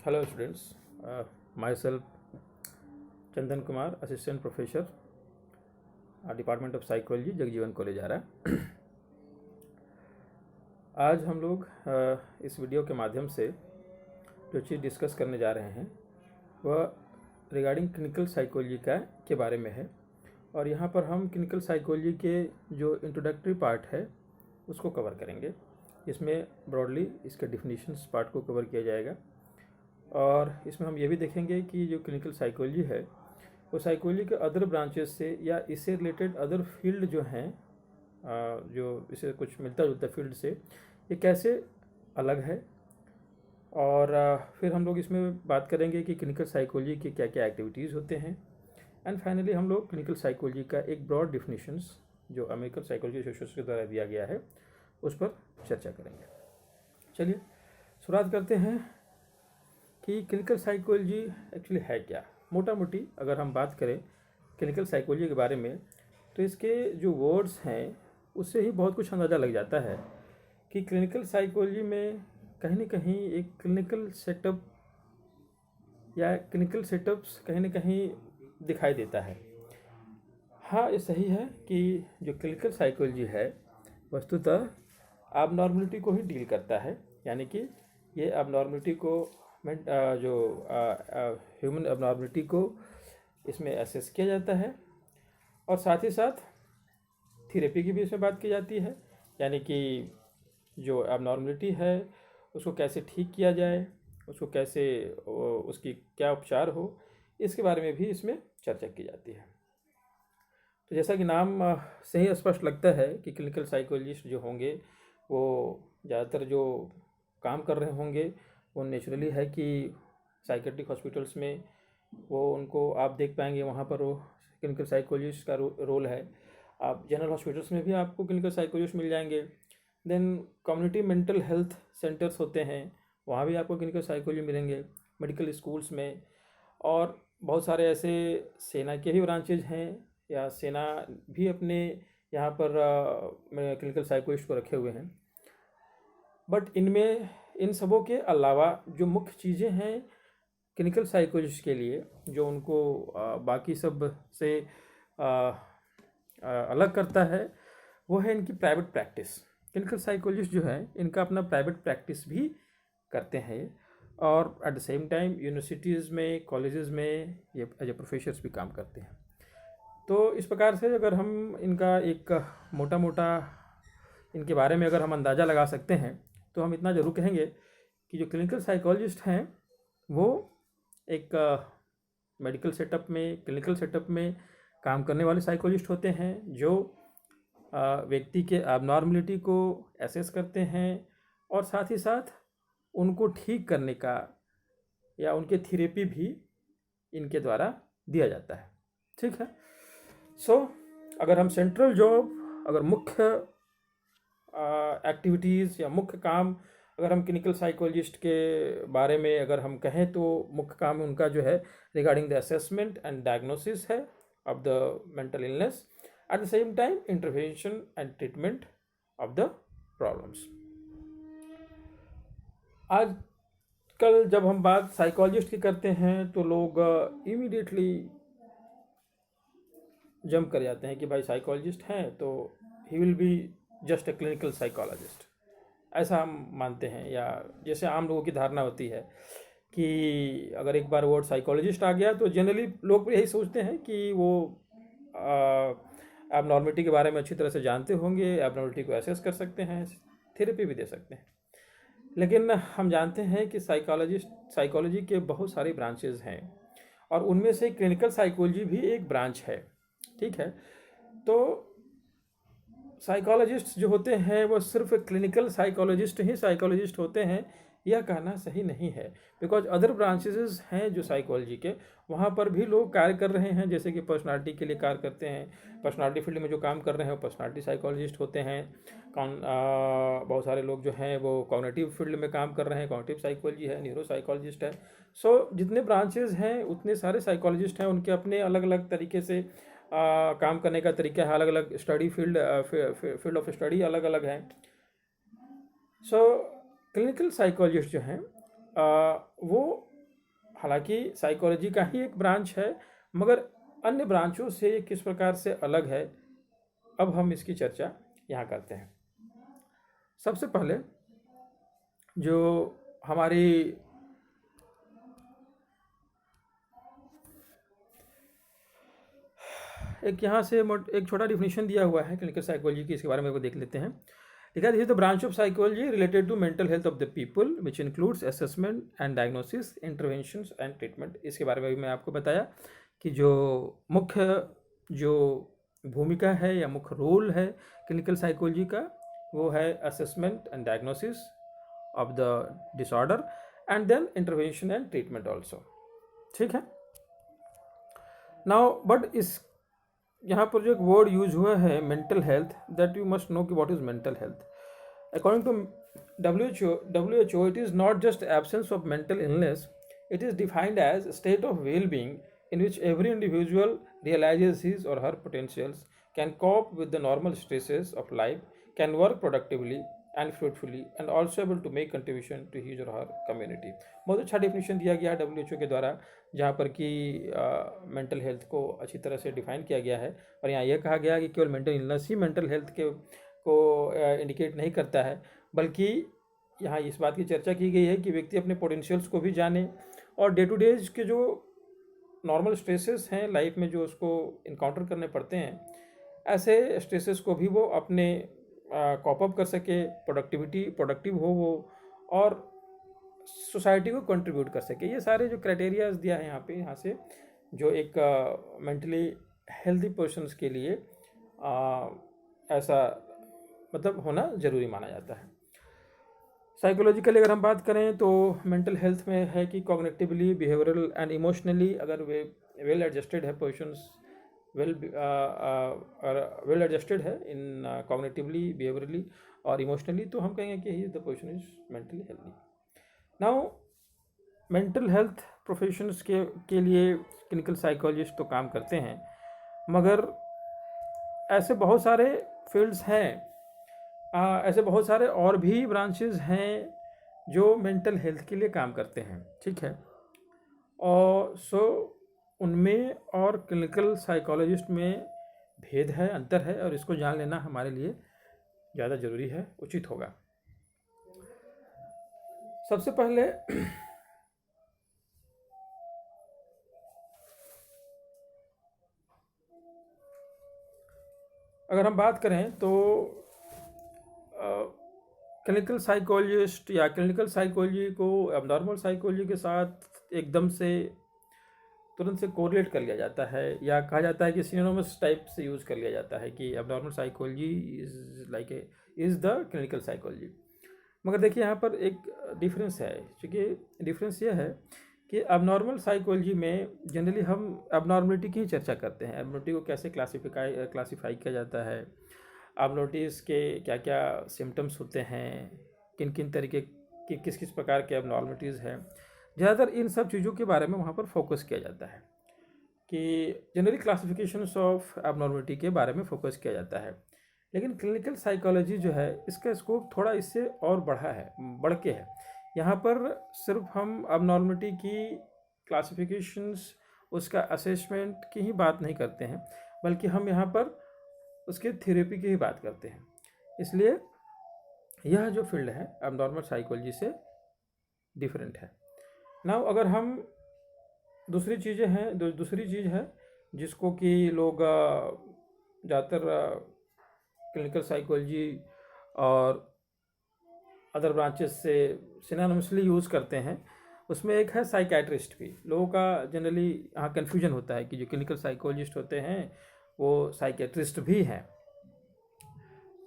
Hello students, myself Chandan Kumar, Assistant Professor, Department of Psychology, Jagjivan college आ रहा। आज हम लोग इस वीडियो के माध्यम से जो चीज़ डिस्कस करने जा रहे हैं वह रिगार्डिंग क्लिनिकल साइकोलॉजी के बारे में है। और यहाँ पर हम क्लिनिकल साइकोलॉजी के जो इंट्रोडक्टरी पार्ट है उसको कवर करेंगे। इसमें ब्रॉडली इसके डिफिनीशंस पार्ट को कवर किया जाएगा और इसमें हम ये भी देखेंगे कि जो क्लिनिकल साइकोलॉजी है वो साइकोलॉजी के अदर ब्रांचेस से या इससे रिलेटेड अदर फील्ड जो हैं, जो इसे कुछ मिलता जुलता फील्ड से ये कैसे अलग है। और फिर हम लोग इसमें बात करेंगे कि क्लिनिकल साइकोलॉजी के क्या क्या एक्टिविटीज़ होते हैं। एंड फाइनली हम लोग क्लिनिकल साइकोलॉजी का एक ब्रॉड डिफिनीशंस जो अमेरिकन साइकोलॉजी एसोसिएशन के द्वारा दिया गया है उस पर चर्चा करेंगे। चलिए शुरुआत करते हैं कि क्लिनिकल साइकोलॉजी एक्चुअली है क्या। मोटा मोटी अगर हम बात करें क्लिनिकल साइकोलॉजी के बारे में तो इसके जो वर्ड्स हैं उससे ही बहुत कुछ अंदाज़ा लग जाता है कि क्लिनिकल साइकोलॉजी में कहीं ना कहीं एक क्लिनिकल सेटअप या क्लिनिकल सेटअप्स कहीं ना कहीं दिखाई देता है। हाँ, ये सही है कि जो क्लिनिकल साइकोलॉजी है वस्तुतः एबनॉर्मलिटी को ही डील करता है, यानी कि ये एबनॉर्मलिटी को जो ह्यूमन एबनॉर्मलिटी को इसमें एसेस किया जाता है और साथ ही साथ थेरेपी की भी इसमें बात की जाती है, यानी कि जो एबनॉर्मलिटी है उसको कैसे ठीक किया जाए, उसको कैसे उसकी क्या उपचार हो, इसके बारे में भी इसमें चर्चा की जाती है। तो जैसा कि नाम से ही स्पष्ट लगता है कि क्लिनिकल साइकोलॉजिस्ट जो होंगे वो ज़्यादातर जो काम कर रहे होंगे वो नेचुरली है कि साइकेट्रिक हॉस्पिटल्स में वो उनको आप देख पाएंगे, वहाँ पर वो क्लिनिकल साइकोलॉजिस्ट का रोल है। आप जनरल हॉस्पिटल्स में भी आपको क्लिनिकल साइकोलॉजिस्ट मिल जाएंगे। Then community mental health centres होते हैं, वहाँ भी आपको क्लिनिकल साइकोलॉजी मिलेंगे। मेडिकल स्कूल्स में और बहुत सारे ऐसे सेना के भी ब्रांचेज हैं या सेना भी अपने यहाँ पर क्लिनिकल साइकोलॉजिस्ट को रखे हुए हैं। बट इनमें इन सबों के अलावा जो मुख्य चीज़ें हैं क्लिनिकल साइकोलॉजिस्ट के लिए जो उनको बाकी सब से अलग करता है वो है इनकी प्राइवेट प्रैक्टिस। क्लिनिकल साइकोलॉजिस्ट जो है इनका अपना प्राइवेट प्रैक्टिस भी करते हैं और eight the same time universities में, कॉलेजेस में ये एज ए प्रोफेसर्स भी काम करते हैं। तो इस प्रकार से अगर हम इनका एक मोटा मोटा इनके बारे में अगर हम अंदाज़ा लगा सकते हैं तो हम इतना ज़रूर कहेंगे कि जो क्लिनिकल साइकोलॉजिस्ट हैं वो एक मेडिकल सेटअप में, क्लिनिकल सेटअप में काम करने वाले साइकोलॉजिस्ट होते हैं जो व्यक्ति के एबनॉर्मलिटी को एसेस करते हैं और साथ ही साथ उनको ठीक करने का या उनके थेरेपी भी इनके द्वारा दिया जाता है। ठीक है। सो अगर हम सेंट्रल जॉब, अगर मुख्य एक्टिविटीज़ या मुख्य काम अगर हम क्लिनिकल साइकोलॉजिस्ट के बारे में अगर हम कहें तो मुख्य काम उनका जो है regarding the assessment and diagnosis है of the mental illness, at the same time intervention and treatment of the problems. आज कल जब हम बात साइकोलॉजिस्ट की करते हैं तो लोग इमीडिएटली जंप कर जाते हैं कि भाई साइकोलॉजिस्ट हैं तो he will be just a clinical psychologist, ऐसा हम मानते हैं। या जैसे आम लोगों की धारणा होती है कि अगर एक बार वर्ड साइकोलॉजिस्ट आ गया तो जनरली लोग यही सोचते हैं कि वो एबनॉर्मलिटी के बारे में अच्छी तरह से जानते होंगे, एबनॉर्मलिटी को एसेस कर सकते हैं, थेरेपी भी दे सकते हैं। लेकिन हम जानते हैं कि साइकोलॉजी के बहुत सारे ब्रांचेज हैं और उनमें से क्लिनिकल साइकोलॉजी भी एक ब्रांच है। ठीक है। तो साइकोलॉजिस्ट जो होते हैं वो सिर्फ क्लिनिकल साइकोलॉजिस्ट ही साइकोलॉजिस्ट होते हैं, यह कहना सही नहीं है। बिकॉज अदर ब्रांचेस हैं जो साइकोलॉजी के, वहाँ पर भी लोग कार्य कर रहे हैं, जैसे कि पर्सनालिटी के लिए कार्य करते हैं। पर्सनालिटी फील्ड में जो काम कर रहे हैं वो पर्सनालिटी साइकोलॉजिस्ट होते हैं। बहुत सारे लोग जो हैं वो कॉग्निटिव फील्ड में काम कर रहे हैं, कॉग्निटिव साइकोलॉजी है, न्यूरो साइकोलॉजिस्ट है। सो जितने ब्रांचेज हैं उतने सारे साइकोलॉजिस्ट हैं, उनके अपने अलग अलग तरीके से काम करने का तरीका है, अलग अलग स्टडी फील्ड ऑफ स्टडी अलग अलग है। सो क्लिनिकल साइकोलॉजिस्ट जो हैं वो हालांकि साइकोलॉजी का ही एक ब्रांच है, मगर अन्य ब्रांचों से ये किस प्रकार से अलग है, अब हम इसकी चर्चा यहाँ करते हैं। सबसे पहले जो हमारी एक यहाँ से एक छोटा डिफिनेशन दिया हुआ है क्लिनिकल साइकोलॉजी की, इसके बारे में देख लेते हैं। लिखा है, this is the branch of psychology related to mental health of the people which includes assessment and diagnosis, interventions and treatment. इसके बारे में भी मैं आपको बताया कि जो मुख्य जो भूमिका है या मुख्य रोल है क्लिनिकल साइकोलॉजी का, वो है assessment and diagnosis of the disorder and then intervention and treatment also. ठीक है। नाउ बट इस यहाँ पर जो एक वर्ड यूज हुआ है mental health, that you must know कि what is mental health. According to WHO, it is not just absence of mental illness, it is defined as a state of well-being in which every individual realizes his or her potentials, can cope with the normal stresses of life, can work productively and fruitfully, and also able to make contribution to his or her community। बहुत अच्छा definition दिया गया है WHO के द्वारा, जहाँ पर कि मेंटल हेल्थ को अच्छी तरह से डिफाइन किया गया है। और यहाँ यह कहा गया है कि केवल मेंटल इलनेस ही मेंटल हेल्थ को इंडिकेट नहीं करता है, बल्कि यहाँ इस बात की चर्चा की गई है कि व्यक्ति अपने पोटेंशियल्स को भी जाने और डे टू डेज के जो नॉर्मल स्ट्रेसेस हैं लाइफ में जो उसको इनकाउंटर करने पड़ते हैं, ऐसे स्ट्रेसेस को भी वो अपने कॉप अप कर सके, प्रोडक्टिव हो वो, और सोसाइटी को कंट्रीब्यूट कर सके। ये सारे जो क्राइटेरियाज दिया है यहाँ से जो एक मेंटली हेल्दी पर्सन्स के लिए ऐसा मतलब होना ज़रूरी माना जाता है। साइकोलॉजिकली अगर हम बात करें तो मेंटल हेल्थ में है कि कॉग्निटिवली, बिहेवियरल एंड इमोशनली अगर वे वेल एडजस्टेड है पर्सन्स, वेल एडजस्टेड है इन कॉग्निटिवली, बिहेवियरली और इमोशनली, तो हम कहेंगे कि he the person is mentally healthy. Now mental health professions के लिए क्लिनिकल साइकोलॉजिस्ट तो काम करते हैं, मगर ऐसे बहुत सारे फील्ड्स हैं, ऐसे बहुत सारे और भी ब्रांचेस हैं जो मेंटल हेल्थ के लिए काम करते हैं। ठीक है। और उनमें और क्लिनिकल साइकोलॉजिस्ट में भेद है, अंतर है, और इसको जान लेना हमारे लिए ज़्यादा ज़रूरी है, उचित होगा। सबसे पहले अगर हम बात करें तो क्लिनिकल साइकोलॉजिस्ट या क्लिनिकल साइकोलॉजी को एबनॉर्मल साइकोलॉजी के साथ एकदम से तुरंत से कोरिलेट कर लिया जाता है, या कहा जाता है कि सिनोनिमस टाइप से यूज़ कर लिया जाता है कि abnormal psychology is the clinical psychology. मगर देखिए यहाँ पर एक डिफरेंस है, क्योंकि डिफरेंस यह है कि एबनॉर्मल साइकोलॉजी में जनरली हम एबनॉर्मलिटी की चर्चा करते हैं। एबनॉर्मलिटी को कैसे क्लासीफाई किया जाता है, एबनॉर्मलिटीज़ के क्या क्या सिम्टम्स होते हैं, किन किन तरीके की किस प्रकार के एबनॉर्मलिटीज़ हैं, ज़्यादातर इन सब चीज़ों के बारे में वहाँ पर फोकस किया जाता है कि जनरली क्लासिफिकेशंस ऑफ एबनॉर्मलिटी के बारे में फोकस किया जाता है। लेकिन क्लिनिकल साइकोलॉजी जो है इसका स्कोप थोड़ा इससे और बढ़ के है। यहाँ पर सिर्फ हम एबनॉर्मलिटी की क्लासिफिकेशंस, उसका असेसमेंट की ही बात नहीं करते हैं, बल्कि हम यहाँ पर उसके थेरेपी की ही बात करते हैं। इसलिए यह जो फील्ड है एबनॉर्मल साइकोलॉजी से डिफरेंट है। नाउ अगर हम दूसरी चीज़ है जिसको कि लोग ज़्यादातर क्लिनिकल साइकोलॉजी और अदर ब्रांचेस से सिनोनिमसली यूज़ करते हैं, उसमें एक है साइकेट्रिस्ट भी। लोगों का जनरली यहाँ कन्फ्यूजन होता है कि जो क्लिनिकल साइकोलॉजिस्ट होते हैं वो साइकेट्रिस्ट भी हैं।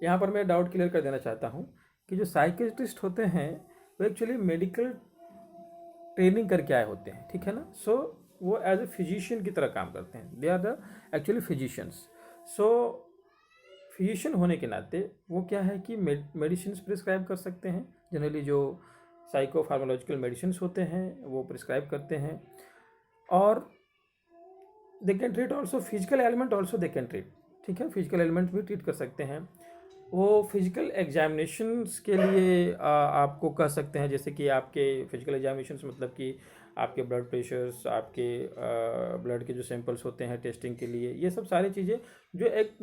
यहाँ पर मैं डाउट क्लियर कर देना चाहता हूँ कि जो साइकेट्रिस्ट होते हैं वो एक्चुअली मेडिकल ट्रेनिंग करके आए होते हैं, ठीक है ना। सो वो एज ए फिजिशियन की तरह काम करते हैं, they are the actually physicians. So physician होने के नाते वो क्या है कि मेडिसिन प्रिस्क्राइब कर सकते हैं। जनरली जो साइको फार्माकोलॉजिकल मेडिसिन होते हैं वो प्रिस्क्राइब करते हैं, और they can treat also physical element also they can treat. ठीक है, फिजिकल एलिमेंट भी ट्रीट कर सकते हैं। वो फिजिकल एग्जामिनेशंस के लिए आपको कह सकते हैं, जैसे कि आपके फिजिकल एग्जामिनेशंस मतलब कि आपके ब्लड प्रेशर्स, आपके ब्लड के जो सैंपल्स होते हैं टेस्टिंग के लिए, ये सब सारी चीज़ें जो एक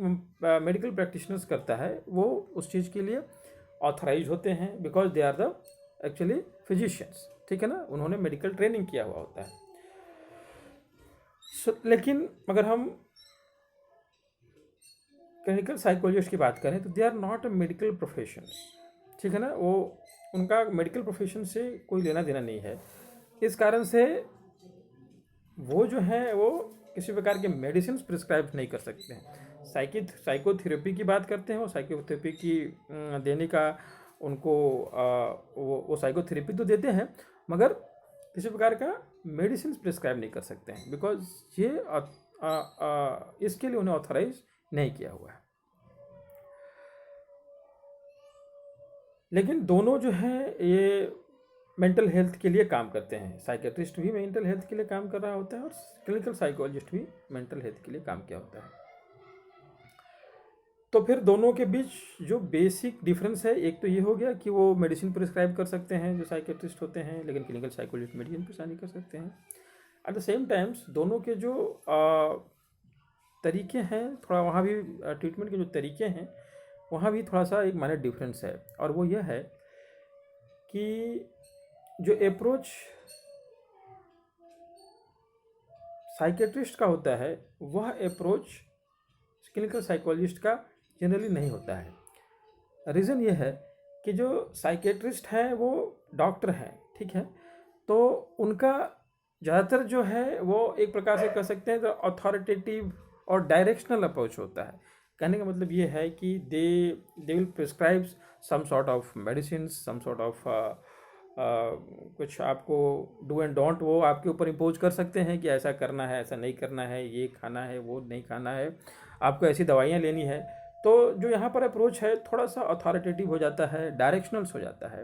मेडिकल प्रैक्टिशनर्स करता है वो उस चीज़ के लिए ऑथराइज होते हैं, because they are the actually physicians, ठीक है ना, उन्होंने मेडिकल ट्रेनिंग किया हुआ होता है। लेकिन अगर हम क्लिनिकल साइकोलॉजिस्ट की बात करें तो they are not a medical professions, ठीक है ना, वो उनका मेडिकल प्रोफेशन से कोई लेना देना नहीं है। इस कारण से वो जो है वो किसी प्रकार के मेडिसिन प्रिस्क्राइब नहीं कर सकते हैं। साइकोथेरेपी की बात करते हैं, वो साइकोथेरेपी की देने का उनको वो साइकोथेरेपी तो देते हैं, मगर किसी प्रकार का मेडिसिन प्रिस्क्राइब नहीं कर सकते हैं, बिकॉज ये इसके लिए उन्हें ऑथराइज नहीं किया हुआ है। लेकिन दोनों जो है ये मेंटल हेल्थ के लिए काम करते हैं। साइकेट्रिस्ट भी मेंटल हेल्थ के लिए काम कर रहा होता है और क्लिनिकल साइकोलॉजिस्ट भी मेंटल हेल्थ के लिए काम किया होता है। तो फिर दोनों के बीच जो बेसिक डिफरेंस है, एक तो ये हो गया कि वो मेडिसिन प्रिस्क्राइब कर सकते हैं जो साइकेट्रिस्ट होते हैं, लेकिन क्लिनिकल साइकोलॉजिस्ट मेडिसिन प्रिस्क्राइब नहीं कर सकते हैं। एट द सेम टाइम्स दोनों के जो तरीके हैं, थोड़ा वहाँ भी ट्रीटमेंट के जो तरीके हैं वहाँ भी थोड़ा सा एक माइनर डिफरेंस है, और वो यह है कि जो अप्रोच साइकेट्रिस्ट का होता है वह अप्रोच क्लिनिकल साइकोलॉजिस्ट का जनरली नहीं होता है। रीज़न ये है कि जो साइकेट्रिस्ट हैं वो डॉक्टर हैं, ठीक है, तो उनका ज़्यादातर जो है वो एक प्रकार से कह सकते हैं तो अथॉरिटेटिव और डायरेक्शनल अप्रोच होता है। कहने का मतलब ये है कि they will prescribe some sort of medicine, some sort of कुछ आपको डू एंड डोंट वो आपके ऊपर इम्पोज कर सकते हैं कि ऐसा करना है, ऐसा नहीं करना है, ये खाना है, वो नहीं खाना है, आपको ऐसी दवाइयाँ लेनी है। तो जो यहाँ पर अप्रोच है थोड़ा सा अथॉरिटेटिव हो जाता है, डायरेक्शनल्स हो जाता है।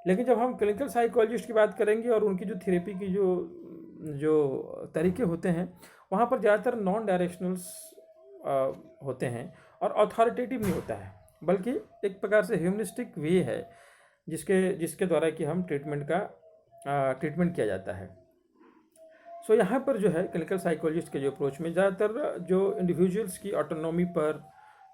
लेकिन जब हम क्लिनिकल साइकोलॉजिस्ट की बात करेंगे और उनकी जो थेरेपी की जो तरीके होते हैं वहाँ पर ज़्यादातर नॉन डायरेक्शनल्स होते हैं और अथॉरिटेटिव नहीं होता है, बल्कि एक प्रकार से ह्यूमनिस्टिक वे है जिसके द्वारा कि हम ट्रीटमेंट किया जाता है। सो यहाँ पर जो है क्लिनिकल साइकोलॉजिस्ट के जो अप्रोच में ज़्यादातर जो इंडिविजुअल्स की ऑटोनॉमी पर,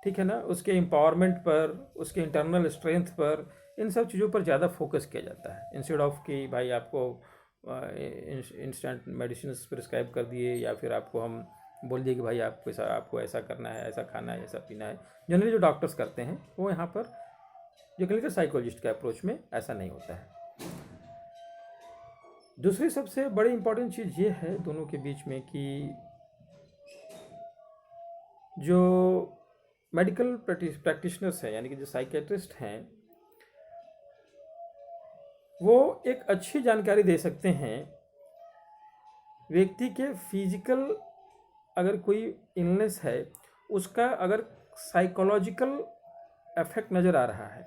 ठीक है ना, उसके एम्पावरमेंट पर, उसके इंटरनल स्ट्रेंथ पर, इन सब चीज़ों पर ज़्यादा फोकस किया जाता है, इंस्टेड ऑफ कि भाई आपको इंस्टेंट मेडिसिन प्रिस्क्राइब कर दिए या फिर आपको हम बोल दिए कि भाई आपको ऐसा करना है, ऐसा खाना है, ऐसा पीना है। जनरली जो डॉक्टर्स करते हैं वो यहाँ पर जो क्लिनिकल साइकोलॉजिस्ट के अप्रोच में ऐसा नहीं होता है। दूसरी सबसे बड़ी इंपॉर्टेंट चीज़ ये है दोनों के बीच में कि जो मेडिकल प्रैक्टिशनर्स हैं यानी कि जो साइकेट्रिस्ट हैं वो एक अच्छी जानकारी दे सकते हैं व्यक्ति के फिजिकल, अगर कोई इलनेस है उसका अगर साइकोलॉजिकल इफेक्ट नज़र आ रहा है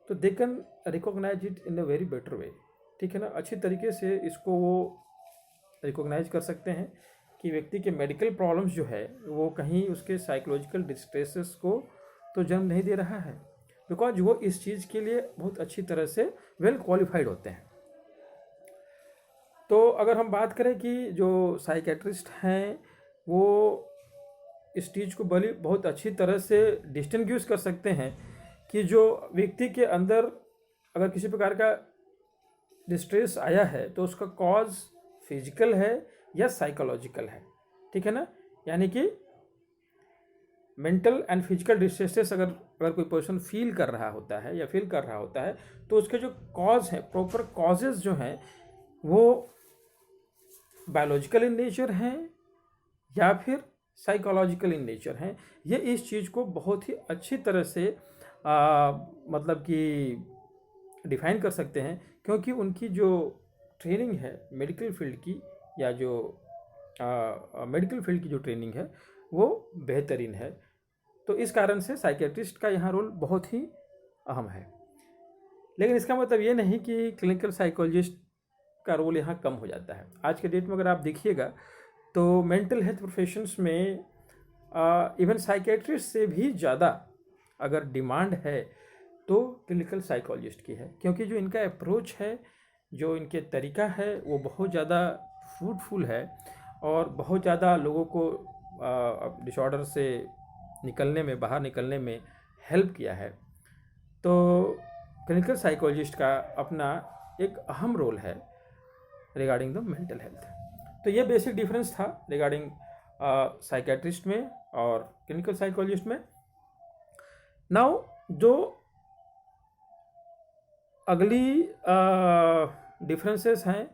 तो they can recognize it in a very better way, ठीक है ना, अच्छी तरीके से इसको वो रिकॉग्नाइज कर सकते हैं कि व्यक्ति के मेडिकल प्रॉब्लम्स जो है वो कहीं उसके साइकोलॉजिकल डिस्ट्रेसेस को तो जन्म नहीं दे रहा है, बिकॉज वो इस चीज़ के लिए बहुत अच्छी तरह से वेल क्वालिफाइड होते हैं। तो अगर हम बात करें कि जो साइकेट्रिस्ट हैं वो इस चीज़ को बहुत अच्छी तरह से डिस्टिंग्विश कर सकते हैं कि जो व्यक्ति के अंदर अगर किसी प्रकार का डिस्ट्रेस आया है तो उसका कॉज फिजिकल है या साइकोलॉजिकल है, ठीक है ना, यानी कि मेंटल एंड फिजिकल डिस्ट्रेसेस अगर कोई पर्सन फील कर रहा होता है या फील कर रहा होता है तो उसके जो कॉज हैं, प्रॉपर कॉजेज जो हैं वो बायोलॉजिकल इन नेचर हैं या फिर साइकोलॉजिकल इन नेचर हैं। ये इस चीज़ को बहुत ही अच्छी तरह से मतलब कि डिफाइन कर सकते हैं, क्योंकि उनकी जो ट्रेनिंग है मेडिकल फील्ड की या जो मेडिकल फील्ड की जो ट्रेनिंग है वो बेहतरीन है। तो इस कारण से साइकेट्रिस्ट का यहाँ रोल बहुत ही अहम है। लेकिन इसका मतलब ये नहीं कि क्लिनिकल साइकोलॉजिस्ट का रोल यहाँ कम हो जाता है। आज के डेट में अगर आप देखिएगा तो मेंटल हेल्थ प्रोफेशंस में इवन साइकेट्रिस्ट से भी ज़्यादा अगर डिमांड है तो क्लिनिकल साइकोलॉजिस्ट की है, क्योंकि जो इनका अप्रोच है, जो इनके तरीका है, वो बहुत ज़्यादा फ्रूटफुल है और बहुत ज़्यादा लोगों को डिसऑर्डर से बाहर निकलने में हेल्प किया है। तो क्लिनिकल साइकोलॉजिस्ट का अपना एक अहम रोल है रिगार्डिंग द मेंटल हेल्थ। तो ये बेसिक डिफरेंस था रिगार्डिंग साइकेट्रिस्ट में और क्लिनिकल साइकोलॉजिस्ट में। नाउ जो अगली डिफरेंसेस हैं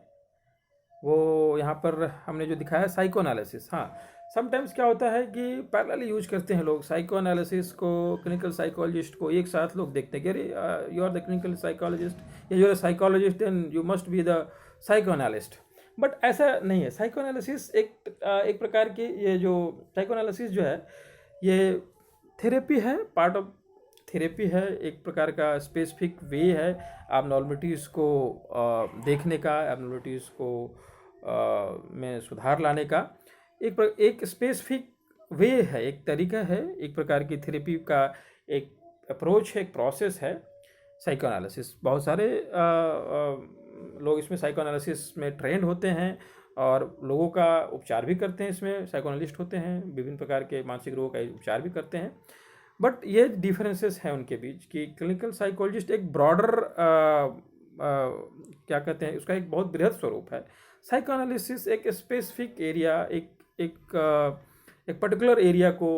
वो यहाँ पर हमने जो दिखाया साइको एनालिसिस। हाँ, समटाइम्स क्या होता है कि पैरेलली यूज करते हैं लोग साइको एनालिसिस को, क्लिनिकल साइकोलॉजिस्ट को एक साथ लोग देखते हैं कि अरे you are the clinical psychologist या you are psychologist and you must be the psychoanalyst. But ऐसा नहीं है। साइको एनालिसिस एक प्रकार की, ये जो साइको एनालिसिस जो है ये थेरेपी है, पार्ट ऑफ थेरेपी है, एक प्रकार का स्पेसिफिक वे है एबनॉर्मलिटीज़ को देखने का, एबनॉर्मलिटीज़ को में सुधार लाने का एक स्पेसिफिक वे है, एक तरीका है, एक प्रकार की थेरेपी का एक अप्रोच है, एक प्रोसेस है साइको एनालिसिस। बहुत सारे लोग इसमें साइको एनालिसिस में ट्रेंड होते हैं और लोगों का उपचार भी करते हैं। इसमें साइकोएनालिस्ट होते हैं, विभिन्न प्रकार के मानसिक रोगों का उपचार भी करते हैं। बट ये डिफरेंसेस हैं उनके बीच कि क्लिनिकल साइकोलॉजिस्ट एक ब्रॉडर क्या कहते हैं, उसका एक बहुत बृहद स्वरूप है। साइकोएनालिसिस एक स्पेसिफिक एरिया, एक पर्टिकुलर एरिया को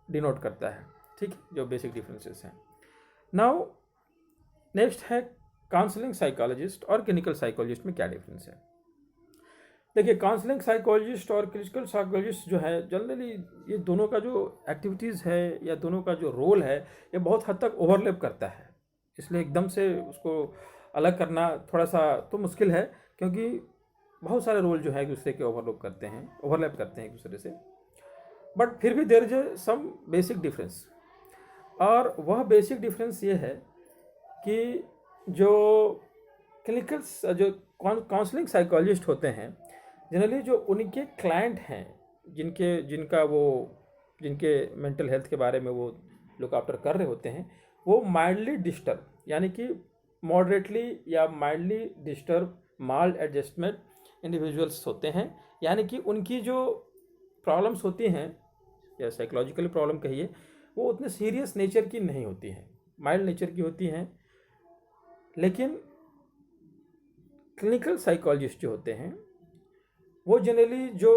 डिनोट करता है। ठीक है, जो बेसिक डिफरेंसेस हैं। नाउ नेक्स्ट है काउंसलिंग साइकोलॉजिस्ट और क्लिनिकल साइकोलॉजिस्ट में क्या डिफरेंस है। देखिए, काउंसलिंग साइकोलॉजिस्ट और क्लिनिकल साइकोलॉजिस्ट जो है जनरली ये दोनों का जो एक्टिविटीज़ है या दोनों का जो रोल है ये बहुत हद तक ओवरलैप करता है। इसलिए एकदम से उसको अलग करना थोड़ा सा तो मुश्किल है, क्योंकि बहुत सारे रोल जो है एक दूसरे के ओवरलैप करते हैं एक दूसरे से। बट फिर भी there is some basic difference, और वह बेसिक डिफरेंस ये है कि जो क्लिनिकल जो काउंसलिंग साइकोलॉजिस्ट होते हैं जनरली जो उनके क्लाइंट हैं, जिनके मेंटल हेल्थ के बारे में वो लुक आफ्टर कर रहे होते हैं, वो माइल्डली डिस्टर्ब यानी कि मॉडरेटली या माइल्डली डिस्टर्ब माल एडजस्टमेंट इंडिविजुअल्स होते हैं। यानी कि उनकी जो प्रॉब्लम्स होती हैं या साइकोलॉजिकल प्रॉब्लम कहिए, वो उतने सीरियस नेचर की नहीं होती हैं, माइल्ड नेचर की होती हैं। लेकिन क्लिनिकल साइकोलॉजिस्ट जो होते हैं वो जनरली जो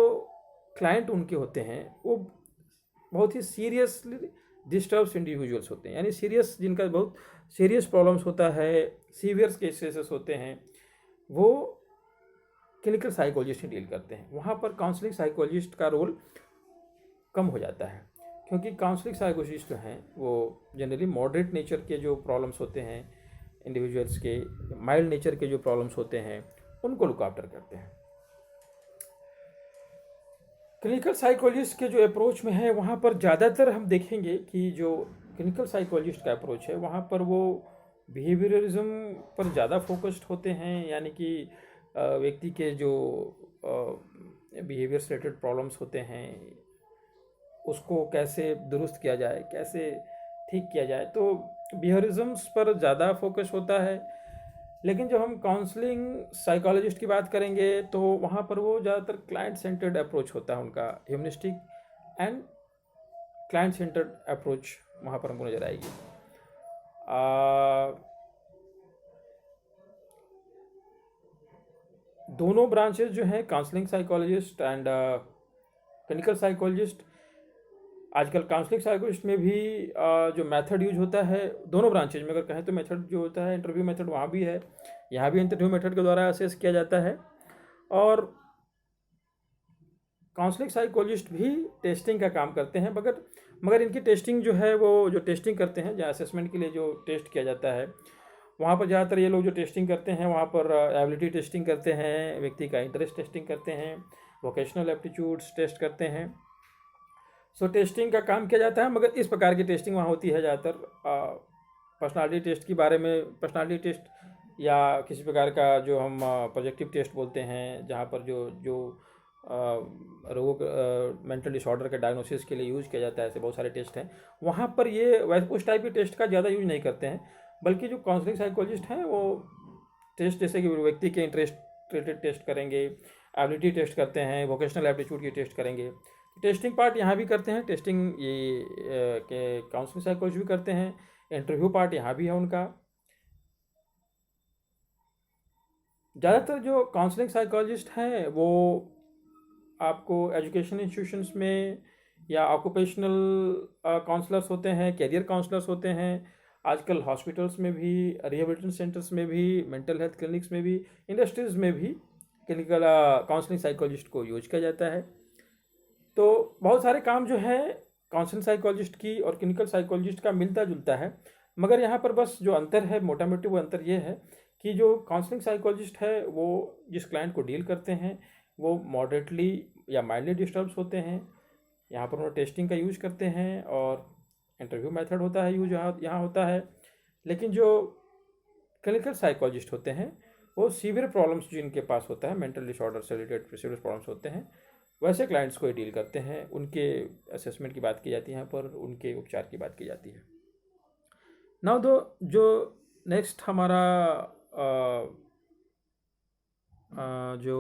क्लाइंट उनके होते हैं वो बहुत ही सीरियसली डिस्टर्ब्स इंडिविजुअल्स होते हैं, यानी सीरियस, जिनका बहुत सीरियस प्रॉब्लम्स होता है, सीवियर केसेस होते हैं, वो क्लिनिकल साइकोलॉजिस्ट डील करते हैं। वहाँ पर काउंसलिंग साइकोलॉजिस्ट का रोल कम हो जाता है, क्योंकि काउंसलिंग साइकोलॉजिस्ट जो हैं वो जनरली मॉडरेट नेचर के जो प्रॉब्लम्स होते हैं इंडिविजुअल्स के, माइल्ड नेचर के जो प्रॉब्लम्स होते हैं उनको लुक आफ्टर करते हैं। क्लिनिकल साइकोलॉजिस्ट के जो अप्रोच में है वहाँ पर ज़्यादातर हम देखेंगे कि जो क्लिनिकल साइकोलॉजिस्ट का अप्रोच है वहाँ पर वो बिहेवियरिज्म पर ज़्यादा फोकस्ड होते हैं, यानी कि व्यक्ति के जो बिहेवियर से रिलेटेड प्रॉब्लम्स होते हैं उसको कैसे दुरुस्त किया जाए, कैसे ठीक किया जाए, तो बिहेवियरिज्म्स पर ज़्यादा फोकस होता है। लेकिन जब हम काउंसलिंग साइकोलॉजिस्ट की बात करेंगे तो वहाँ पर वो ज़्यादातर क्लाइंट सेंटर्ड अप्रोच होता है उनका, humanistic and client centred approach वहाँ पर हमको नज़र आएगी। दोनों ब्रांचेस जो हैं counselling psychologist and clinical psychologist, आजकल काउंसलिंग साइकोलॉजिस्ट में भी जो मेथड यूज होता है, दोनों ब्रांचेज में अगर कहें तो मेथड जो होता है इंटरव्यू मेथड वहाँ भी है, यहाँ भी इंटरव्यू मेथड के द्वारा असेस किया जाता है। और काउंसलिंग साइकोलॉजिस्ट भी टेस्टिंग का काम करते हैं, मगर इनकी टेस्टिंग जो है वो जो टेस्टिंग करते हैं, जहाँ असेसमेंट के लिए जो टेस्ट किया जाता है वहाँ पर ज़्यादातर ये लोग जो टेस्टिंग करते हैं वहाँ पर एबिलिटी टेस्टिंग करते हैं, व्यक्ति का इंटरेस्ट टेस्टिंग करते हैं, वोकेशनल एप्टीट्यूड्स टेस्ट करते हैं। सो टेस्टिंग का काम किया जाता है, मगर इस प्रकार की टेस्टिंग वहाँ होती है ज़्यादातर पर्सनालिटी टेस्ट के बारे में, पर्सनालिटी टेस्ट या किसी प्रकार का जो हम प्रोजेक्टिव टेस्ट बोलते हैं, जहाँ पर जो रोगों मेंटल डिसऑर्डर के डायग्नोसिस के लिए यूज़ किया जाता है, ऐसे बहुत सारे टेस्ट हैं। वहाँ पर ये वैसे उस टाइप के टेस्ट का ज़्यादा यूज नहीं करते हैं, बल्कि जो काउंसलिंग साइकोलॉजिस्ट हैं वो टेस्ट जैसे कि व्यक्ति के इंटरेस्ट रिलेटेड टेस्ट करेंगे, एबिलिटी टेस्ट करते हैं, वोकेशनल एप्टीट्यूड की टेस्ट करेंगे। टेस्टिंग पार्ट यहाँ भी करते हैं, टेस्टिंग ये के काउंसलिंग साइकोलॉजी भी करते हैं, इंटरव्यू पार्ट यहाँ भी है उनका। ज़्यादातर जो काउंसलिंग साइकोलॉजिस्ट हैं वो आपको एजुकेशन इंस्टीट्यूशंस में या ऑक्यूपेशनल काउंसलर्स होते हैं, कैरियर काउंसलर्स होते हैं, आजकल हॉस्पिटल्स में भी, रिहेबिलिटेशन सेंटर्स में भी, मेंटल हेल्थ क्लिनिक्स में भी, इंडस्ट्रीज़ में भी क्लिनिकल काउंसलिंग साइकोलॉजिस्ट को यूज किया जाता है। तो बहुत सारे काम जो है काउंसलिंग साइकोलॉजिस्ट की और क्लिनिकल साइकोलॉजिस्ट का मिलता जुलता है, मगर यहाँ पर बस जो अंतर है, मोटा मोटी वो अंतर ये है कि जो काउंसलिंग साइकोलॉजिस्ट है वो जिस क्लाइंट को डील करते हैं वो मॉडरेटली या माइल्डली डिस्टर्ब्स होते हैं। यहाँ पर उन्होंने टेस्टिंग का यूज करते हैं और इंटरव्यू मेथड होता है यूज यहाँ होता है। लेकिन जो क्लिनिकल साइकोलॉजिस्ट होते हैं वो सीवियर प्रॉब्लम्स जिनके पास होता है, मेंटल डिसऑर्डर से रिलेटेड सीवियर प्रॉब्लम्स होते हैं, वैसे क्लाइंट्स को डील करते हैं। उनके असेसमेंट की बात की जाती है यहाँ पर, उनके उपचार की बात की जाती है। नाउ जो नेक्स्ट हमारा जो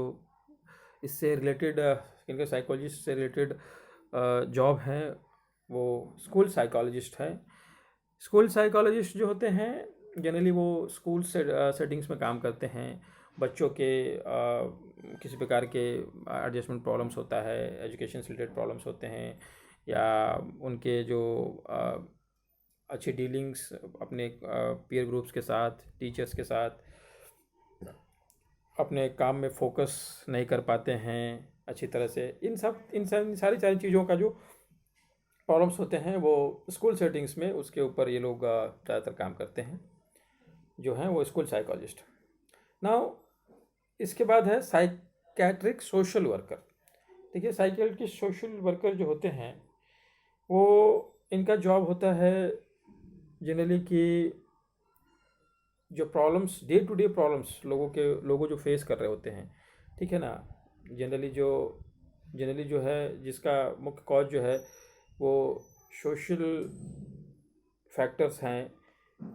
इससे रिलेटेड क्लिनिकल साइकोलॉजिस्ट से रिलेटेड जॉब है वो स्कूल साइकोलॉजिस्ट है। स्कूल साइकोलॉजिस्ट जो होते हैं जनरली वो स्कूल सेटिंग्स में काम करते हैं। बच्चों के किसी प्रकार के एडजस्टमेंट प्रॉब्लम्स होता है, एजुकेशन से रिलेटेड प्रॉब्लम्स होते हैं, या उनके जो अच्छी डीलिंग्स अपने पीयर ग्रुप्स के साथ, टीचर्स के साथ, अपने काम में फोकस नहीं कर पाते हैं अच्छी तरह से, इन सारी चीज़ों का जो प्रॉब्लम्स होते हैं वो स्कूल सेटिंग्स में उसके ऊपर ये लोग ज़्यादातर काम करते हैं, जो हैं वो स्कूल साइकोलॉजिस्ट। नाउ इसके बाद है साइकेट्रिक सोशल वर्कर। देखिए, साइकेट्रिक सोशल वर्कर जो होते हैं वो इनका जॉब होता है जनरली कि जो problems, day to day problems लोगों जो फेस कर रहे होते हैं, ठीक है ना, जनरली जो है जिसका मुख्य कॉज जो है वो सोशल फैक्टर्स हैं,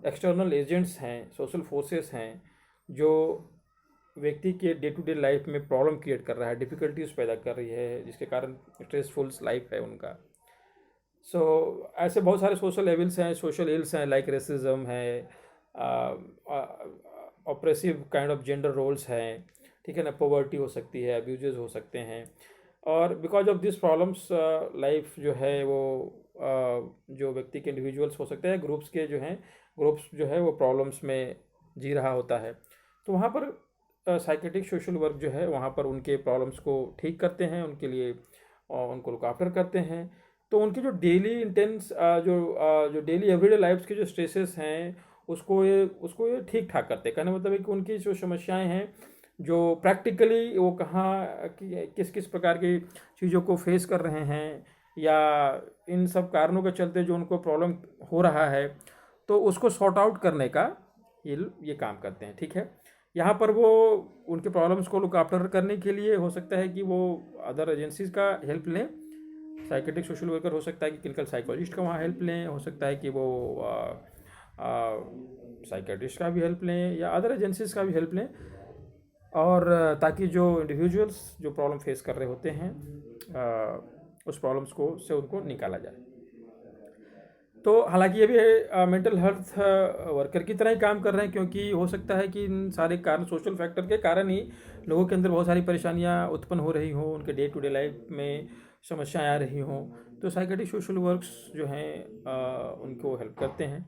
एक्सटर्नल एजेंट्स हैं, सोशल फोर्सेस हैं, जो व्यक्ति के डे टू डे लाइफ में प्रॉब्लम क्रिएट कर रहा है, डिफ़िकल्टीज पैदा कर रही है, जिसके कारण स्ट्रेसफुल लाइफ है उनका। ऐसे बहुत सारे सोशल एविल्स हैं, सोशल इल्स हैं, लाइक रेसिज्म है, oppressive kind of gender roles हैं, ठीक है ना, पॉवर्टी हो सकती है, अब्यूजेस हो सकते हैं। और because of this problems life जो है वो जो व्यक्ति के इंडिविजुअल्स हो सकते हैं, ग्रुप्स जो है वो प्रॉब्लम्स में जी रहा होता है। तो वहाँ पर साइकेट्रिक सोशल वर्क जो है वहाँ पर उनके प्रॉब्लम्स को ठीक करते हैं, उनके लिए उनको लुक आफ्टर करते हैं। तो उनकी जो डेली इंटेंस जो डेली एवरीडे लाइफ के जो स्ट्रेसेस हैं उसको ये ठीक ठाक करते हैं। कहने मतलब है कि उनकी जो समस्याएं हैं, जो प्रैक्टिकली वो कहाँ किस किस प्रकार की चीज़ों को फेस कर रहे हैं, या इन सब कारणों के चलते जो उनको प्रॉब्लम हो रहा है, तो उसको सॉर्ट आउट करने का ये काम करते हैं, ठीक है। यहाँ पर वो उनके प्रॉब्लम्स को लुक आफ्टर करने के लिए हो सकता है कि वो अदर एजेंसीज़ का हेल्प लें, साइकेट्रिक सोशल वर्कर हो सकता है कि क्लिनिकल साइकोलॉजिस्ट का वहाँ हेल्प लें, हो सकता है कि वो साइकेट्रिस्ट का भी हेल्प लें या अदर एजेंसीज़ का भी हेल्प लें, और ताकि जो इंडिविजुअल्स जो प्रॉब्लम फेस कर रहे होते हैं उस प्रॉब्लम्स से उनको निकाला जाए। तो हालांकि ये भी मेंटल हेल्थ वर्कर की तरह ही काम कर रहे हैं, क्योंकि हो सकता है कि इन सारे कारण, सोशल फैक्टर के कारण ही लोगों के अंदर बहुत सारी परेशानियां उत्पन्न हो रही हों, उनके डे टू डे लाइफ में समस्याएं आ रही हों। तो साइकेट्रिक सोशल वर्क्स जो हैं उनको हेल्प करते हैं।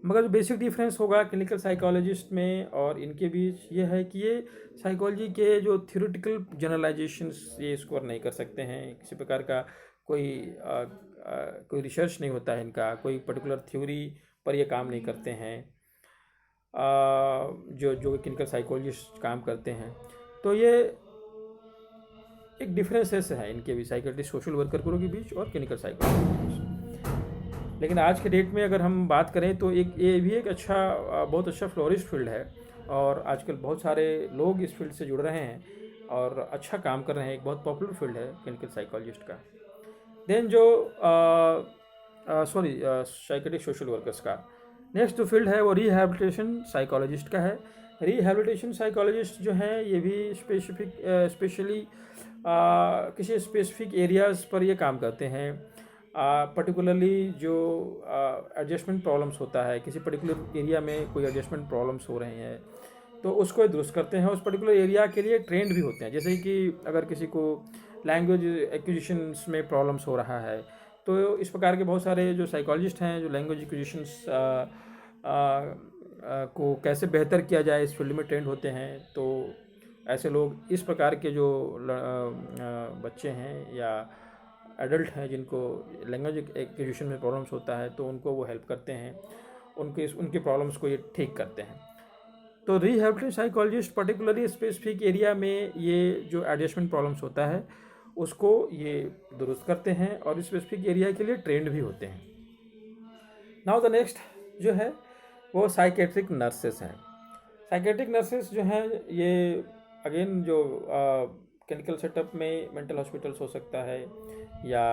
मगर जो बेसिक डिफरेंस होगा क्लिनिकल साइकोलॉजिस्ट में और इनके बीच ये है कि ये साइकोलॉजी के जो थ्योरेटिकल जनरलाइजेशंस ये स्कोर नहीं कर सकते हैं, किसी प्रकार का कोई रिसर्च नहीं होता है इनका, कोई पर्टिकुलर थ्योरी पर ये काम नहीं करते हैं जो क्लिनिकल साइकोलॉजिस्ट काम करते हैं। तो ये एक डिफरेंसेस है इनके भी, साइकेट्रिस्ट सोशल वर्कर के बीच और क्लिनिकल साइकोलॉजिस्ट के बीच। लेकिन आज के डेट में अगर हम बात करें तो ये भी एक बहुत अच्छा फ्लोरिश फील्ड है, और आजकल बहुत सारे लोग इस फील्ड से जुड़ रहे हैं। और अच्छा काम कर रहे हैं, एक बहुत पॉपुलर फील्ड है क्लिनिकल साइकोलॉजिस्ट का। देन जो साइकेट्रिक सोशल वर्कर्स का नेक्स्ट जो फील्ड है वो रिहैबिलिटेशन साइकोलॉजिस्ट का है। रिहैबिलिटेशन साइकोलॉजिस्ट जो हैं ये भी स्पेशली किसी स्पेसिफिक एरियाज़ पर ये काम करते हैं। पर्टिकुलरली जो एडजस्टमेंट प्रॉब्लम्स होता है, किसी पर्टिकुलर एरिया में कोई एडजस्टमेंट प्रॉब्लम्स हो रहे हैं तो उसको दुरुस्त करते हैं। उस पर्टिकुलर एरिया के लिए ट्रेंड भी होते हैं। जैसे कि अगर किसी को लैंग्वेज एक्विजिशंस में प्रॉब्लम्स हो रहा है तो इस प्रकार के बहुत सारे जो साइकोलॉजिस्ट हैं जो लैंग्वेज एक्विजिशंस को कैसे बेहतर किया जाए इस फील्ड में ट्रेंड होते हैं। तो ऐसे लोग इस प्रकार के जो बच्चे हैं या एडल्ट हैं जिनको लैंग्वेज एक्विजिशन में प्रॉब्लम्स होता है तो उनको वो हेल्प करते हैं, उनकी प्रॉब्लम्स को ये ठीक करते हैं। तो rehabilitation psychologist particularly specific area में ये जो एडजस्टमेंट प्रॉब्लम्स होता है उसको ये दुरुस्त करते हैं और इस स्पेसिफिक एरिया के लिए ट्रेंड भी होते हैं। नाउ द नेक्स्ट जो है वो साइकेट्रिक नर्सेस हैं। साइकेट्रिक नर्सेस जो हैं ये अगेन जो क्लिनिकल सेटअप में मेंटल हॉस्पिटल्स हो सकता है या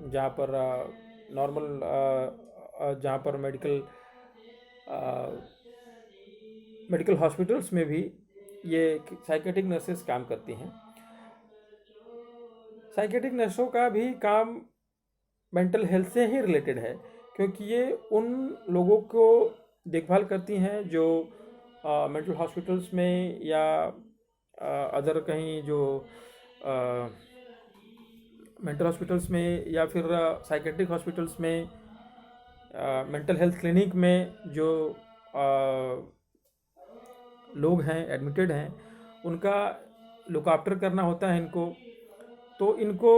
जहाँ पर नॉर्मल जहाँ पर मेडिकल हॉस्पिटल्स में भी ये साइकेट्रिक नर्सेस काम करती हैं। साइकेट्रिक नर्सों का भी काम मेंटल हेल्थ से ही रिलेटेड है क्योंकि ये उन लोगों को देखभाल करती हैं जो मेंटल हॉस्पिटल्स में या अदर कहीं जो मेंटल हॉस्पिटल्स में या फिर साइकेट्रिक हॉस्पिटल्स में मेंटल हेल्थ क्लिनिक में जो लोग हैं एडमिटेड हैं उनका लुक आफ्टर करना होता है इनको। तो इनको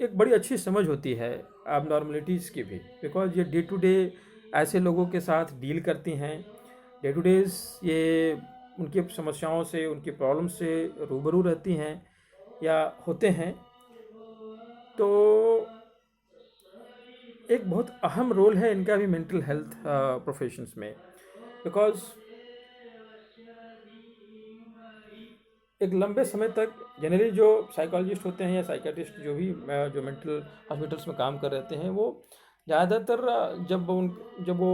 एक बड़ी अच्छी समझ होती है एबनॉर्मलिटीज़ की भी, बिकॉज ये डे टू डे ऐसे लोगों के साथ डील करती हैं। डे टू डेज ये उनकी समस्याओं से उनकी प्रॉब्लम से रूबरू रहती हैं या होते हैं। तो एक बहुत अहम रोल है इनका भी मेंटल हेल्थ प्रोफेशंस में, बिकॉज एक लंबे समय तक जनरली जो साइकोलॉजिस्ट होते हैं या साइकेट्रिस्ट जो मेंटल हॉस्पिटल्स में काम कर रहते हैं वो ज़्यादातर जब वो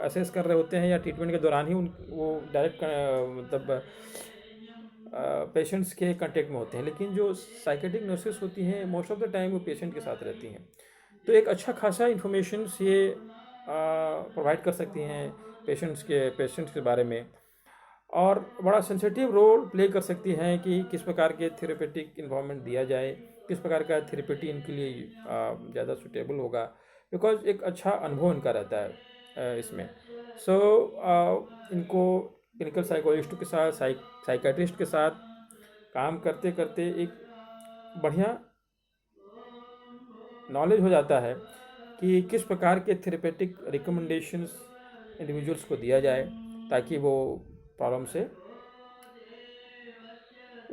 असेस कर रहे होते हैं या ट्रीटमेंट के दौरान ही वो डायरेक्ट मतलब पेशेंट्स के कांटेक्ट में होते हैं। लेकिन जो साइकेट्रिक नर्सेस होती हैं मोस्ट ऑफ द टाइम वो पेशेंट के साथ रहती हैं, तो एक अच्छा खासा इन्फॉर्मेशन ये प्रोवाइड कर सकती हैं पेशेंट्स के बारे में और बड़ा सेंसिटिव रोल प्ले कर सकती हैं कि किस प्रकार के थेरेपेटिक इन्वॉल्वमेंट दिया जाए, किस प्रकार का थेरेपेटी इनके लिए ज़्यादा सूटेबल होगा, बिकॉज एक अच्छा अनुभव इनका रहता है इसमें। सो इनको क्लिनिकल साइकोलॉजिस्ट के साथ साइकेट्रिस्ट के साथ काम करते करते एक बढ़िया नॉलेज हो जाता है कि किस प्रकार के थेरेपेटिक रिकमेंडेशंस इंडिविजुअल्स को दिया जाए ताकि वो प्रॉब्लम से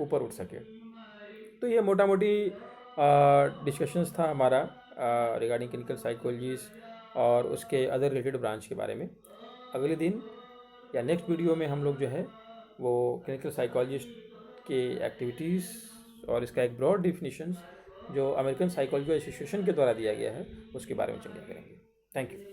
ऊपर उठ सके। तो ये मोटा मोटी डिस्कशंस था हमारा रिगार्डिंग क्लिनिकल साइकोलॉजीज और उसके अदर रिलेटेड ब्रांच के बारे में। अगले दिन या नेक्स्ट वीडियो में हम लोग जो है वो क्लिनिकल साइकोलॉजिस्ट के एक्टिविटीज़ और इसका एक ब्रॉड डिफिनीशंस जो अमेरिकन साइकोलॉजी एसोसिएशन के द्वारा दिया गया है उसके बारे में चर्चा करेंगे। Thank you.